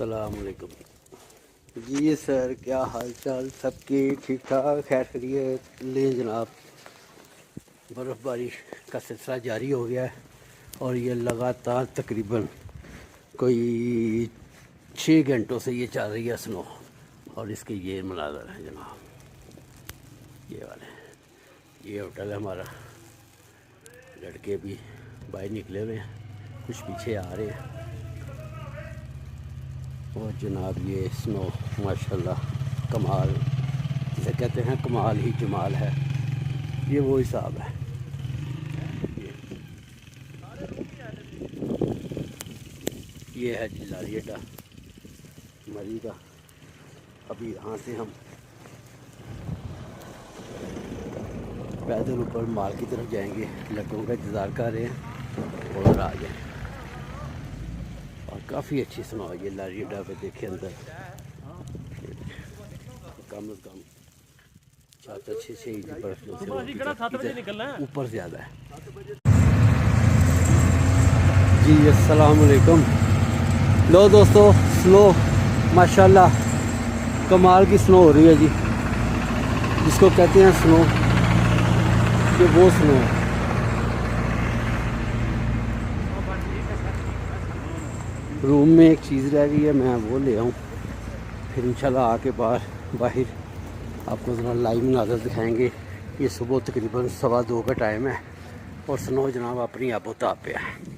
अस्सलाम वालेकुम जी सर, क्या हाल चाल सबके? ठीक ठाक, खैर खैरियत ले जनाब। बर्फ़बारी का सिलसिला जारी हो गया है और ये लगातार तकरीबन कोई 6 घंटों से ये चल रही है स्नो। और इसके ये मनाज़र है जनाब, ये वाले। ये होटल है हमारा। लड़के भी बाहर निकले हुए हैं, कुछ पीछे आ रहे हैं। और जनाब ये स्नो माशाल्लाह कमाल, जिसे कहते हैं कमाल ही जमाल है। ये वो हिसाब है। ये है जी लारियटा मरी का। अभी यहाँ से हम पैदल ऊपर माल की तरफ जाएंगे। लड़कों का इंतज़ार कर रहे हैं और आ जाए। और काफ़ी अच्छी स्नो है ये लारियटा पे। देखे अंदर कम से कम 4-6 इंच बर्फ जो से ऊपर ज़्यादा है जी। अस्सलाम वालेकुम। लो दोस्तों, स्नो माशाल्लाह कमाल की स्नो हो रही है जी, जिसको कहते हैं स्नो। ये वो स्नो है। रूम में एक चीज़ रह गई है, मैं वो ले आऊँ, फिर इंशाल्लाह आके बाहर आपको ज़रा लाइव मनाज़र दिखाएंगे। ये सुबह तकरीबन 2:15 का टाइम है और स्नो जनाब अपनी आबोताब पे है।